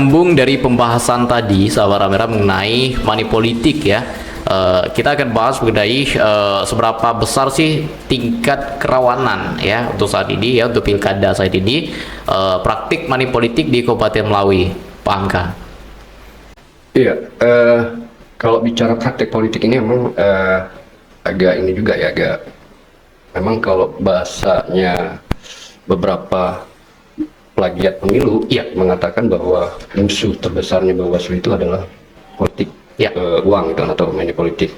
menyambung dari pembahasan tadi, sahabat Ramera, mengenai money politik ya. Kita akan bahas mengenai seberapa besar sih tingkat kerawanan ya untuk saat ini ya, untuk pilkada saat ini, praktik money politik di Kabupaten Melawi, Pak Angka. Iya, kalau bicara praktik politik ini memang agak ini juga ya, memang kalau bahasanya beberapa plagiat pemilu mengatakan bahwa musuh terbesarnya Bawaslu itu adalah politik, uang gitu, atau money politik.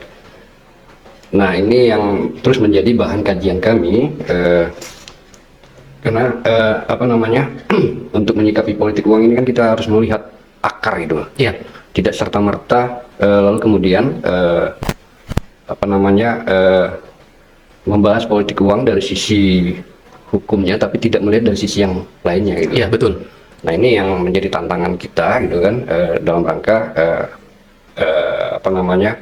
Nah, ini yang terus menjadi bahan kajian kami, karena apa namanya untuk menyikapi politik uang ini kan kita harus melihat akar gitu, tidak serta merta lalu kemudian apa namanya membahas politik uang dari sisi hukumnya, tapi tidak melihat dari sisi yang lainnya gitu. Iya, betul. Nah, ini yang menjadi tantangan kita gitu kan, dalam rangka apa namanya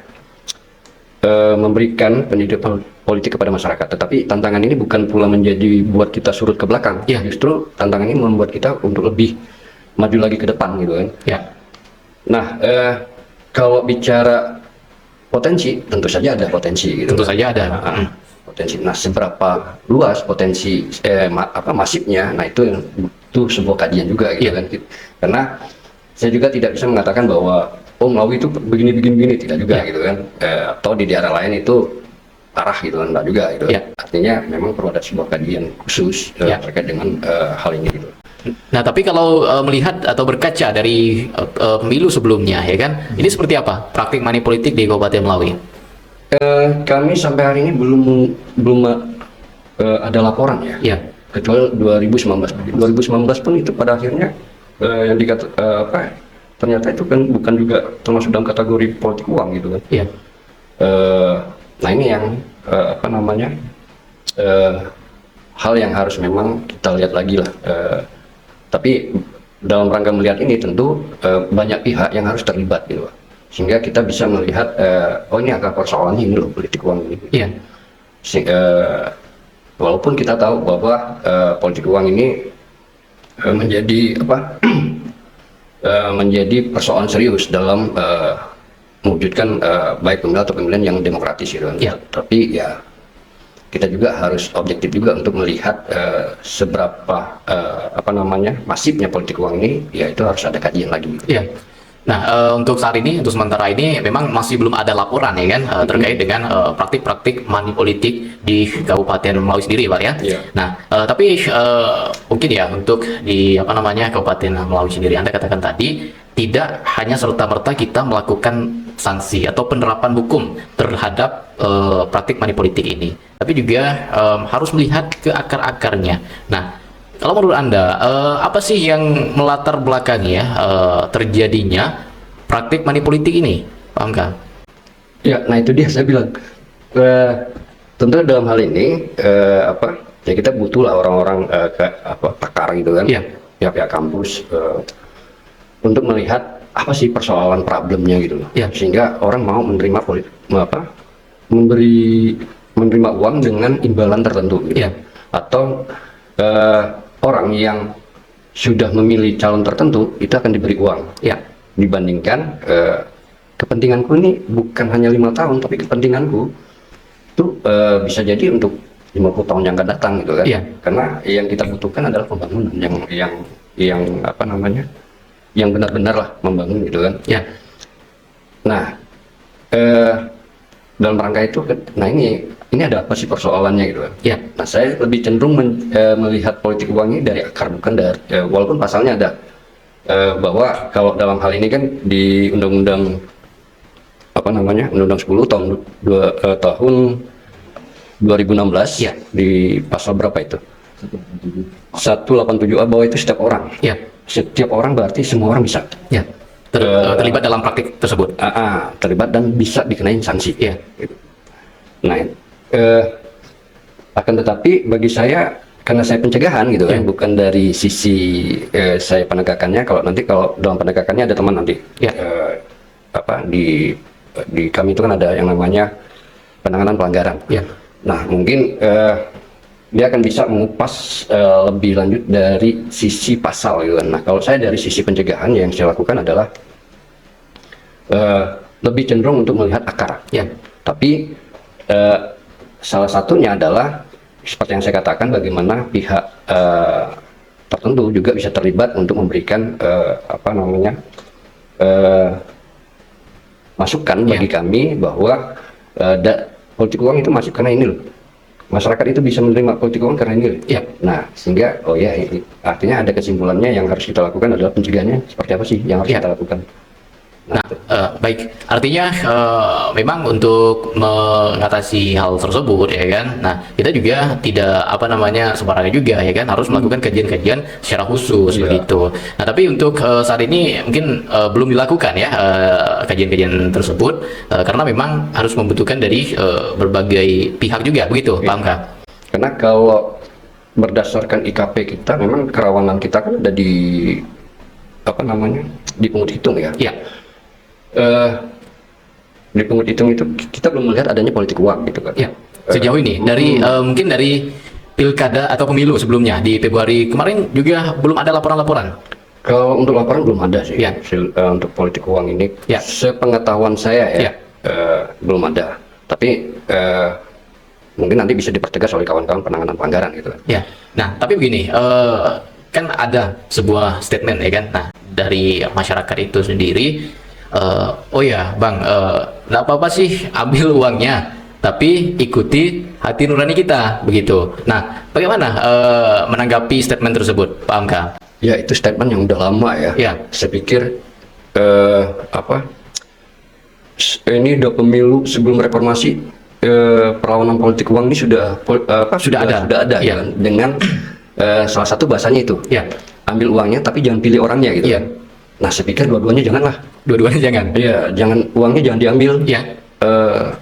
memberikan pendidikan politik kepada masyarakat. Tetapi tantangan ini bukan pula menjadi buat kita surut ke belakang. Justru tantangan ini membuat kita untuk lebih maju lagi ke depan gitu kan. Nah, kalau bicara potensi, tentu saja ada potensi gitu. Tentu saja ada. Potensi. Nah, seberapa luas potensi masifnya, nah itu sebuah kajian juga gitu kan. Karena saya juga tidak bisa mengatakan bahwa Melawi itu begini tidak juga gitu kan, atau di daerah lain itu parah gitu kan, enggak juga gitu. Artinya memang perlu ada sebuah kajian khusus terkait dengan hal ini gitu. Nah, tapi kalau melihat atau berkaca dari pemilu sebelumnya ya kan, ini seperti apa praktik money politik di Kabupaten Melawi? Kami sampai hari ini belum ada laporan ya. Kecuali 2019 pun itu pada akhirnya yang dikata ternyata itu kan bukan juga termasuk dalam kategori politik uang gitu kan. Nah, ini yang apa namanya hal yang harus memang kita lihat lagi lah. Tapi dalam rangka melihat ini tentu banyak pihak yang harus terlibat gitu, sehingga kita bisa melihat oh, ini akar persoalannya ini loh, politik uang ini. Walaupun kita tahu bahwa politik uang ini menjadi apa menjadi persoalan serius dalam mewujudkan baik pemilu atau pemilihan yang demokratis gitu. Tapi ya kita juga harus objektif juga untuk melihat seberapa apa namanya masifnya politik uang ini, ya itu harus ada kajian lagi. Nah, untuk saat ini, untuk sementara ini memang masih belum ada laporan ya kan terkait dengan praktik-praktik money politik di Kabupaten Melawi sendiri, Pak ya. Nah, tapi mungkin ya untuk di apa namanya Kabupaten Melawi sendiri, Anda katakan tadi tidak hanya serta-merta kita melakukan sanksi atau penerapan hukum terhadap praktik money politik ini, tapi juga harus melihat ke akar-akarnya. Nah, kalau menurut Anda, apa sih yang melatar belakangi terjadinya praktik money politik ini, Pak Angka? Ya, nah itu dia saya bilang. Tentu dalam hal ini apa ya, kita butuh lah orang-orang pakar gitu kan, pihak-pihak kampus untuk melihat apa sih persoalan problemnya gitu loh, sehingga orang mau menerima menerima uang dengan imbalan tertentu gitu. Atau orang yang sudah memilih calon tertentu itu akan diberi uang, dibandingkan kepentinganku ini bukan hanya 5 tahun, tapi kepentinganku itu bisa jadi untuk 50 tahun yang akan datang gitu kan. Karena yang kita butuhkan adalah pembangunan yang apa namanya yang benar-benar lah membangun gitu kan. Nah, dalam rangka itu, nah ini ada apa sih persoalannya gitu kan. Nah, saya lebih cenderung melihat politik uang ini dari akar, bukan dari walaupun pasalnya ada bahwa kalau dalam hal ini kan di undang-undang apa namanya undang-undang 10 tahun 2016 di pasal berapa itu 187A, bahwa itu setiap orang berarti semua orang bisa terlibat dalam praktik tersebut, terlibat dan bisa dikenain sanksi. Gitu. Nah, akan tetapi bagi saya, karena saya pencegahan gitu kan, bukan dari sisi saya penegakannya. Kalau dalam penegakannya ada teman nanti apa di kami itu kan ada yang namanya penanganan pelanggaran. Nah, mungkin dia akan bisa mengupas lebih lanjut dari sisi pasal gitu kan. Nah, kalau saya dari sisi pencegahan yang saya lakukan adalah lebih cenderung untuk melihat akar. Ya. Tapi salah satunya adalah seperti yang saya katakan, bagaimana pihak tertentu juga bisa terlibat untuk memberikan masukan bagi kami bahwa politik uang itu masuk karena ini loh. Masyarakat itu bisa menerima politik uang karena ini loh. Ya. Nah, sehingga artinya ada kesimpulannya yang harus kita lakukan adalah pencegahannya seperti apa sih yang harus kita lakukan. Nah, baik. Artinya memang untuk mengatasi hal tersebut ya kan. Nah, kita juga tidak sembarangan juga ya kan, harus melakukan kajian-kajian secara khusus begitu. Nah, tapi untuk saat ini mungkin belum dilakukan ya kajian-kajian tersebut karena memang harus membutuhkan dari berbagai pihak juga begitu, paham Kak? Karena kalau berdasarkan IKP kita, memang kerawanan kita kan ada di di pungut hitung ya. Iya. Di pungut hitung itu kita belum melihat adanya politik uang gitu kan. Ya, sejauh ini dari mungkin dari pilkada atau pemilu sebelumnya di Februari kemarin juga belum ada laporan-laporan. Kalau untuk laporan belum ada sih. Ya. Untuk politik uang ini, ya, sepengetahuan saya ya, belum ada. Tapi mungkin nanti bisa dipertegas oleh kawan-kawan penanganan pelanggaran gitu kan. Ya. Nah, tapi begini, kan ada sebuah statement ya kan. Nah, dari masyarakat itu sendiri. Oh ya Bang, nggak apa-apa sih ambil uangnya, tapi ikuti hati nurani kita begitu. Nah, bagaimana menanggapi statement tersebut, Pak Amka? Ya, itu statement yang udah lama ya. Ya. Saya pikir ini udah pemilu sebelum reformasi, perlawanan politik uang ini sudah ada ya. Kan? Dengan salah satu bahasanya itu, ya, ambil uangnya tapi jangan pilih orangnya gitu. Ya. Nah, saya pikir dua-duanya janganlah. Dua-duanya jangan. Iya, uangnya jangan diambil. Ya.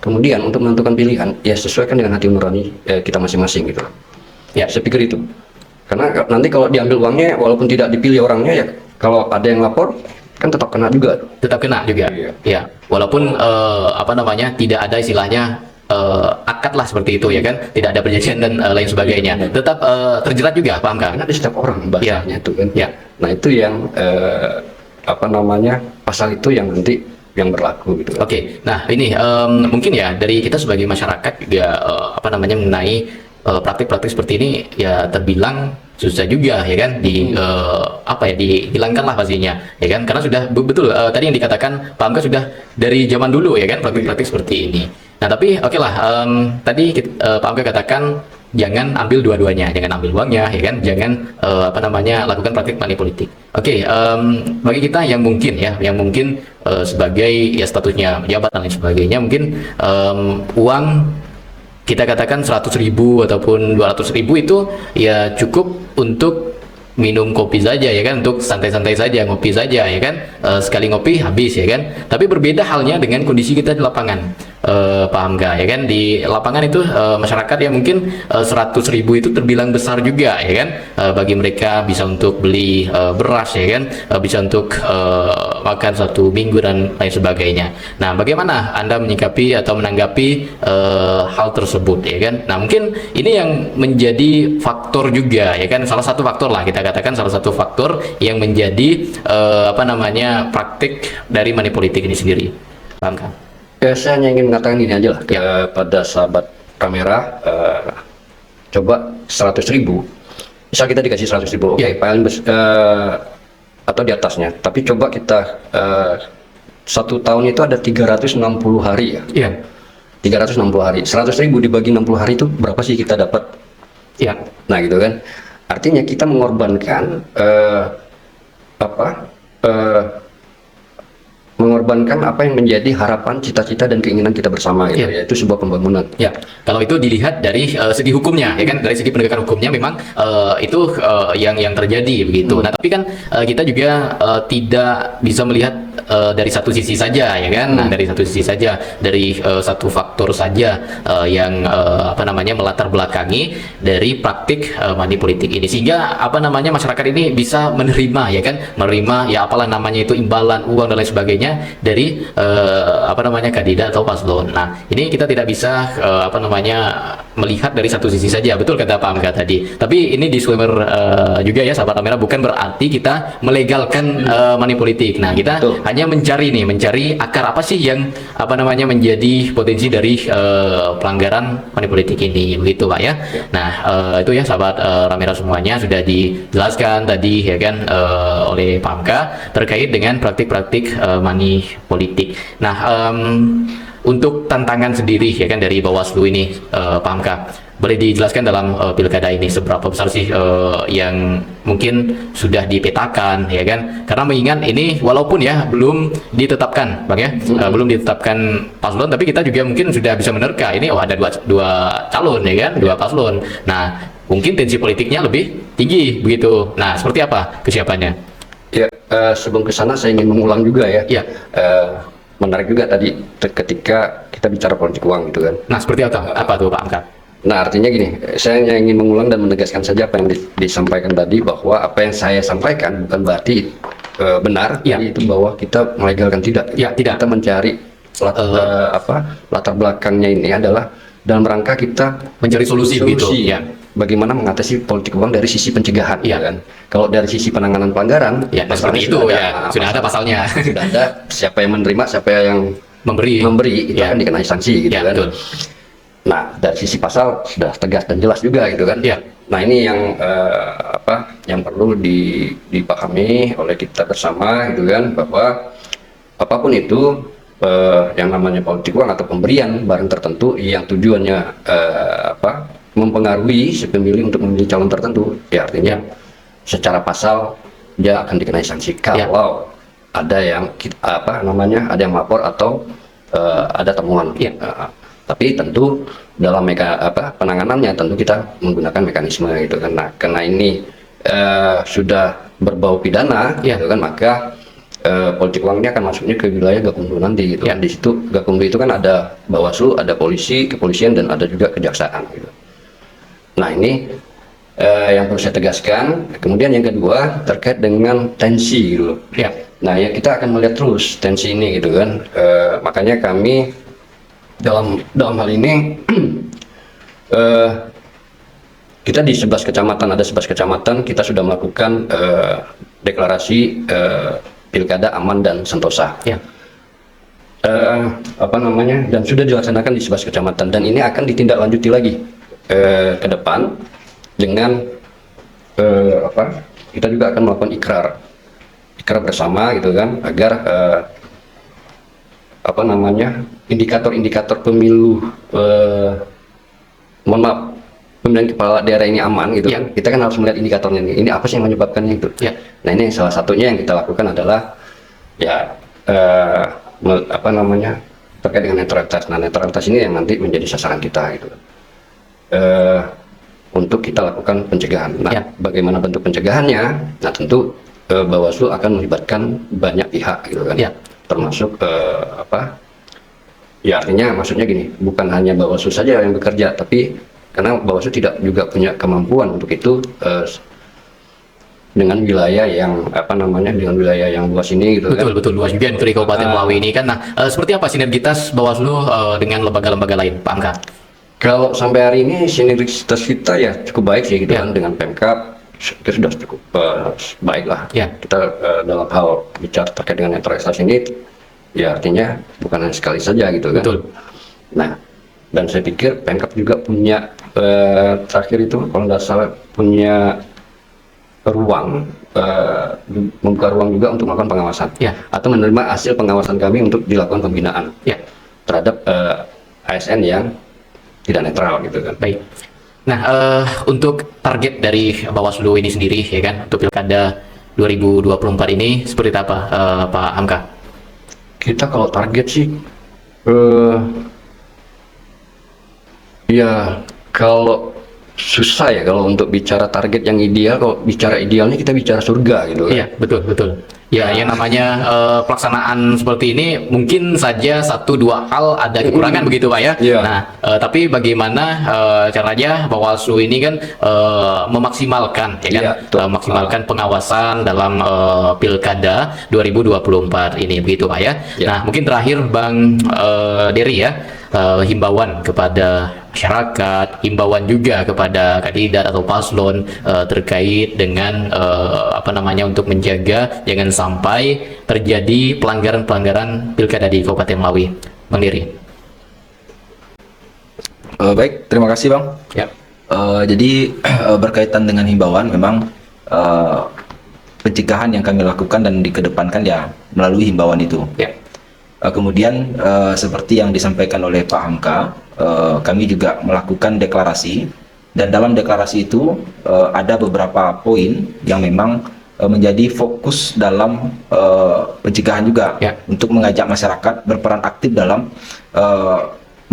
Kemudian untuk menentukan pilihan, ya sesuaikan dengan hati nurani kita masing-masing gitu. Ya. Saya pikir itu. Karena nanti kalau diambil uangnya, walaupun tidak dipilih orangnya, ya kalau ada yang lapor, kan tetap kena juga. Tetap kena juga. Iya. Ya. Walaupun tidak ada istilahnya akad lah seperti itu ya kan, tidak ada perjanjian dan lain sebagainya, tetap terjerat juga, paham kan? Karena ada setiap orang bahasanya itu kan. Ya. Nah, itu yang pasal itu yang nanti yang berlaku gitu. Oke. Nah, ini mungkin ya dari kita sebagai masyarakat juga mengenai praktik-praktik seperti ini ya terbilang susah juga ya kan dihilangkan lah pastinya ya kan, karena sudah betul tadi yang dikatakan Pak Amka sudah dari zaman dulu ya kan praktik-praktik seperti ini. Nah, tapi oke lah, tadi Pak Amka katakan jangan ambil dua-duanya, jangan ambil uangnya ya kan, jangan lakukan praktik money politik. Oke, bagi kita yang mungkin sebagai ya statusnya pejabat dan lain sebagainya, mungkin uang kita katakan 100.000 ataupun 200.000 itu ya cukup untuk minum kopi saja ya kan, untuk santai-santai saja, ngopi saja ya kan, sekali ngopi habis ya kan. Tapi berbeda halnya dengan kondisi kita di lapangan, paham gak ya kan, di lapangan itu masyarakat yang mungkin 100.000 itu terbilang besar juga ya kan, bagi mereka bisa untuk beli beras ya kan, bisa untuk makan 1 minggu dan lain sebagainya. Nah, bagaimana Anda menyikapi atau menanggapi hal tersebut ya kan? Nah, mungkin ini yang menjadi faktor juga ya kan, salah satu faktor lah, kita katakan salah satu faktor yang menjadi praktik dari money politik ini sendiri, paham kan? Ya, saya hanya ingin mengatakan ini aja lah pada sahabat kamera, coba 100.000, misal kita dikasih 100.000, oke, paling atau di atasnya, tapi coba kita 1 tahun itu ada 360 hari ya. 360 hari, 100.000 dibagi 60 hari itu berapa sih kita dapat? Nah, gitu kan, artinya kita mengorbankan mengorbankan apa yang menjadi harapan, cita-cita dan keinginan kita bersama gitu, yaitu sebuah pembangunan. Ya, kalau itu dilihat dari segi hukumnya ya kan, dari segi penegakan hukumnya memang itu yang terjadi begitu. Nah, tapi kan kita juga tidak bisa melihat dari satu sisi saja ya kan. Nah, dari satu sisi saja, dari satu faktor saja yang apa namanya melatar belakangi dari praktik money politik ini, sehingga apa namanya masyarakat ini bisa menerima ya kan, menerima ya apalah namanya itu imbalan uang dan lain sebagainya dari apa namanya kandidat atau paslon. Nah, ini kita tidak bisa apa namanya melihat dari satu sisi saja, betul kata Pak Amka tadi. Tapi ini disclaimer juga ya sahabat kamera, bukan berarti kita melegalkan money politik. Nah, kita hanya mencari akar apa sih yang apa namanya menjadi potensi dari pelanggaran money politik ini, begitu Pak ya. Nah, itu ya sahabat kamera semuanya sudah dijelaskan tadi ya kan oleh Pak Amka terkait dengan praktik-praktik money politik. Nah, untuk tantangan sendiri ya kan dari Bawaslu ini, Pak Amka, boleh dijelaskan dalam pilkada ini seberapa besar sih yang mungkin sudah dipetakan ya kan? Karena mengingat ini walaupun ya belum ditetapkan, Bang ya, belum ditetapkan paslon, tapi kita juga mungkin sudah bisa menerka ini ada dua calon ya kan, dua paslon. Nah, mungkin tensi politiknya lebih tinggi begitu. Nah, seperti apa kesiapannya? Ya, sebelum ke sana saya ingin mengulang juga ya. Ya. Menarik juga tadi ketika kita bicara politik uang gitu kan. Nah, seperti apa tuh Pak Amka? Nah, artinya gini, saya hanya ingin mengulang dan menegaskan saja apa yang disampaikan tadi, bahwa apa yang saya sampaikan bukan berarti benar, ya. Itu bahwa kita melegalkan, tidak. Ya, tidak. Kita mencari latar belakangnya ini adalah dalam rangka kita mencari solusi gitu. Ya. Bagaimana mengatasi politik uang dari sisi pencegahan, ya. Kan? Kalau dari sisi penanganan pelanggaran, ya, seperti itu ya, sudah ada pasalnya. Sudah ada siapa yang menerima, siapa yang memberi itu ya. Kan dikenai sanksi gitu ya, kan. Betul. Nah, dari sisi pasal sudah tegas dan jelas juga gitu kan. Ya. Nah, ini yang yang perlu dipahami oleh kita bersama gitu kan, bahwa apapun itu yang namanya politik uang atau pemberian barang tertentu yang tujuannya mempengaruhi si pemilih untuk memilih calon tertentu, ya artinya secara pasal dia akan dikenai sanksi kalau ada yang ada yang lapor atau ada temuan. Tapi tentu dalam penanganannya tentu kita menggunakan mekanisme gitu kan. Nah, karena ini sudah berbau pidana gitu kan, maka politik uang ini akan masuknya ke wilayah Gakumdu nanti gitu kan. Di situ Gakumdu itu kan ada Bawaslu, ada polisi, kepolisian, dan ada juga kejaksaan gitu. Nah, ini yang perlu saya tegaskan. Kemudian yang kedua terkait dengan tensi gitu. Nah, ya kita akan melihat terus tensi ini gitu kan. Makanya kami dalam hal ini kita di 11 kecamatan, ada 11 kecamatan kita sudah melakukan deklarasi pilkada aman dan sentosa. Dan sudah dilaksanakan di 11 kecamatan, dan ini akan ditindaklanjuti lagi ke depan dengan kita juga akan melakukan ikrar bersama gitu kan, agar indikator pemilu pemilihan kepala daerah ini aman gitu kan. Kita kan harus melihat indikatornya ini apa sih yang menyebabkannya itu. Nah, ini salah satunya yang kita lakukan adalah terkait dengan netralitas. Nah, netralitas ini yang nanti menjadi sasaran kita gitu. Untuk kita lakukan pencegahan. Nah, bagaimana bentuk pencegahannya? Nah, tentu Bawaslu akan melibatkan banyak pihak gitu kan. Termasuk artinya maksudnya gini, bukan hanya Bawaslu saja yang bekerja, tapi karena Bawaslu tidak juga punya kemampuan untuk itu dengan wilayah yang dengan wilayah yang luas ini gitu. Betul luas juga dari Kabupaten Melawi ini kan. Nah, seperti apa sinergitas Bawaslu dengan lembaga-lembaga lain, Pak Amka? Kalau sampai hari ini sinergitas kita ya cukup baik sih gitu kan, dengan Pemkab kita sudah cukup baik lah. Kita dalam hal bicara terkait dengan netralitas ini ya artinya bukan hanya sekali saja gitu kan. Nah, dan saya pikir Pemkab juga punya terakhir itu kalau nggak salah punya ruang, membuka ruang juga untuk melakukan pengawasan atau menerima hasil pengawasan kami untuk dilakukan pembinaan terhadap ASN yang tidak netral gitu kan. Baik. Nah, untuk target dari Bawaslu ini sendiri ya kan, untuk pilkada 2024 ini seperti apa, Pak Amka? Kita kalau target sih ya kalau susah ya kalau untuk bicara target yang ideal. Kalau bicara idealnya kita bicara surga gitu kan. Iya, betul. Ya, yang namanya pelaksanaan seperti ini mungkin saja satu dua hal ada kekurangan begitu Pak ya. Iya. Nah, tapi bagaimana caranya Bawaslu ini kan memaksimalkan ya kan, Iya, betul. maksimalkan pengawasan dalam Pilkada 2024 ini begitu Pak ya. Iya. Nah, mungkin terakhir Bang Dery ya, himbauan kepada masyarakat, himbauan juga kepada kandidat atau paslon terkait dengan apa namanya untuk menjaga jangan sampai terjadi pelanggaran-pelanggaran pilkada di Kabupaten Melawi. Bang Dery. Baik, terima kasih Bang. Ya. Jadi berkaitan dengan himbauan, memang pencegahan yang kami lakukan dan dikedepankan ya melalui himbauan itu. Ya. Kemudian seperti yang disampaikan oleh Pak Hamka, kami juga melakukan deklarasi, dan dalam deklarasi itu ada beberapa poin yang memang menjadi fokus dalam pencegahan juga, Ya. untuk mengajak masyarakat berperan aktif dalam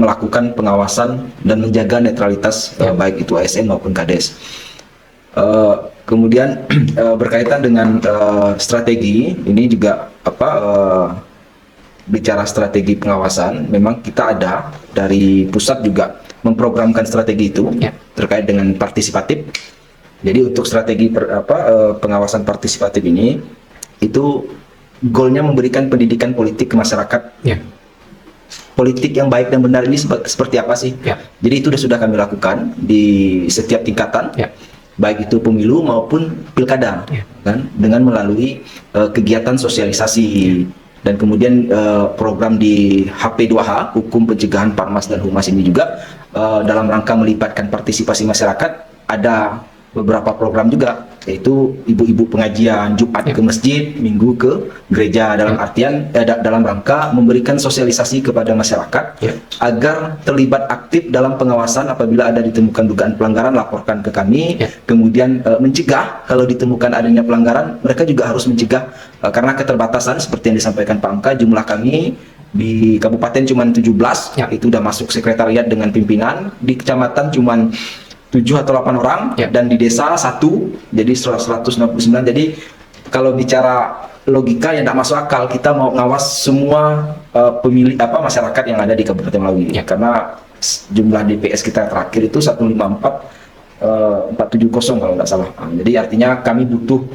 melakukan pengawasan dan menjaga netralitas baik itu ASN maupun Kades. Kemudian berkaitan dengan strategi ini juga bicara strategi pengawasan, memang kita ada dari pusat juga memprogramkan strategi itu terkait dengan partisipatif. Jadi untuk strategi pengawasan partisipatif ini itu goalnya memberikan pendidikan politik ke masyarakat. Politik yang baik dan benar ini seperti apa sih? Jadi itu sudah kami lakukan di setiap tingkatan, baik itu pemilu maupun pilkada, kan, dengan melalui kegiatan sosialisasi. Dan kemudian program di HP2H, Hukum Pencegahan Parmas dan Humas ini juga dalam rangka melibatkan partisipasi masyarakat, ada beberapa program juga, yaitu ibu-ibu pengajian Jumat ke masjid, Minggu ke gereja, dalam artian dalam rangka memberikan sosialisasi kepada masyarakat agar terlibat aktif dalam pengawasan. Apabila ada ditemukan dugaan pelanggaran, laporkan ke kami. Kemudian mencegah, kalau ditemukan adanya pelanggaran, mereka juga harus mencegah karena keterbatasan seperti yang disampaikan Pak Angka, jumlah kami di kabupaten cuma 17, itu udah masuk sekretariat dengan pimpinan, di kecamatan cuma 7 atau 8 orang, dan di desa 1, jadi 169. Jadi kalau bicara logika yang tidak masuk akal, kita mau ngawas semua pemilih masyarakat yang ada di Kabupaten Melawi, karena jumlah DPS kita terakhir itu 154,470 kalau nggak salah. Jadi artinya kami butuh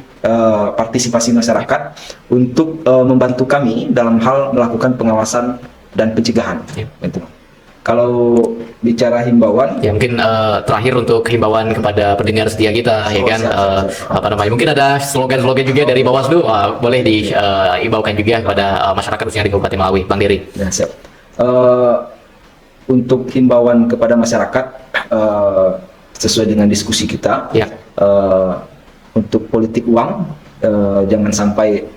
partisipasi masyarakat untuk membantu kami dalam hal melakukan pengawasan dan pencegahan. Gitu. Kalau bicara himbauan, ya mungkin terakhir untuk himbauan kepada pendengar setia kita, ya kan, apa namanya, mungkin ada slogan-slogan juga dari Bawaslu, boleh dihimbaukan juga kepada masyarakat khususnya di Kabupaten Melawi, Bang Dery. Ya, siap. Untuk himbauan kepada masyarakat, sesuai dengan diskusi kita, untuk politik uang, jangan sampai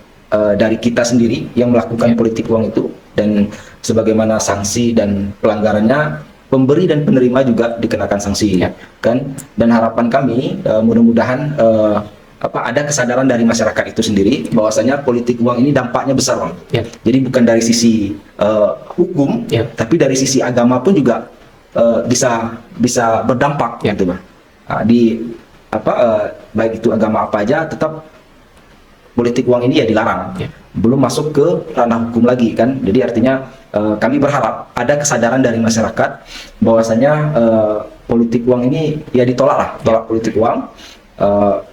dari kita sendiri yang melakukan politik uang itu, dan sebagaimana sanksi dan pelanggarannya, pemberi dan penerima juga dikenakan sanksi, kan? Dan harapan kami mudah-mudahan ada kesadaran dari masyarakat itu sendiri bahwasanya politik uang ini dampaknya besar, Bang. Jadi bukan dari sisi hukum, tapi dari sisi agama pun juga bisa berdampak, gitu, Bang. Baik itu agama apa aja, tetap politik uang ini ya dilarang. Belum masuk ke ranah hukum lagi, kan. Jadi artinya kami berharap ada kesadaran dari masyarakat bahwasanya politik uang ini ya ditolak lah, tolak politik uang.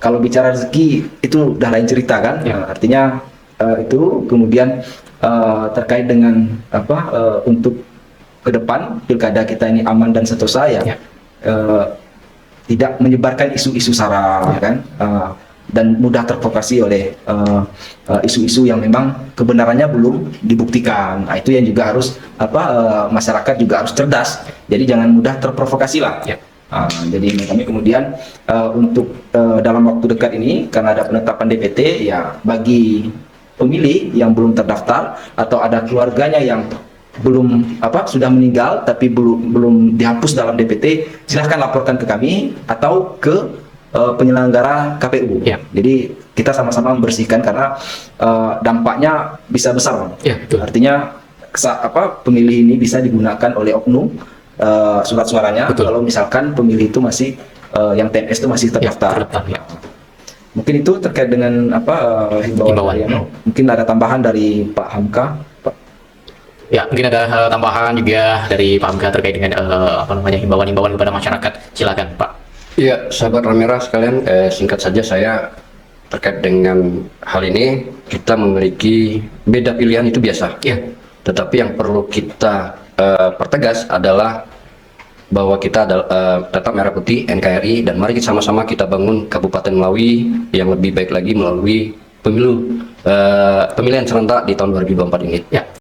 Kalau bicara rezeki itu udah lain cerita, kan. Artinya itu kemudian terkait dengan untuk ke depan pilkada kita ini aman dan seterusnya, tidak menyebarkan isu-isu sara, kan. Dan mudah terprovokasi oleh isu-isu yang memang kebenarannya belum dibuktikan. Nah, itu yang juga harus masyarakat juga harus cerdas. Jadi jangan mudah terprovokasi lah. Jadi kami kemudian untuk dalam waktu dekat ini, karena ada penetapan DPT, ya bagi pemilih yang belum terdaftar atau ada keluarganya yang belum sudah meninggal tapi belum dihapus dalam DPT, silahkan laporkan ke kami atau ke penyelenggara KPU. Jadi kita sama-sama membersihkan karena dampaknya bisa besar, artinya pemilih ini bisa digunakan oleh oknum surat suaranya. Kalau misalkan pemilih itu masih yang TNS itu masih terdaftar. Mungkin itu terkait dengan himbauan. Himbauan. Mungkin ada tambahan dari Pak Hamka. Pak. Ya, mungkin ada tambahan juga dari Pak Hamka terkait dengan himbauan-himbauan kepada masyarakat. Silakan, Pak. Iya, sahabat Ramera sekalian, singkat saja saya terkait dengan hal ini, kita memiliki beda pilihan itu biasa. Ya. Tetapi yang perlu kita pertegas adalah bahwa kita adalah tetap Merah Putih NKRI, dan mari sama-sama kita bangun Kabupaten Melawi yang lebih baik lagi melalui pemilihan serentak di tahun 2024 ini. Ya.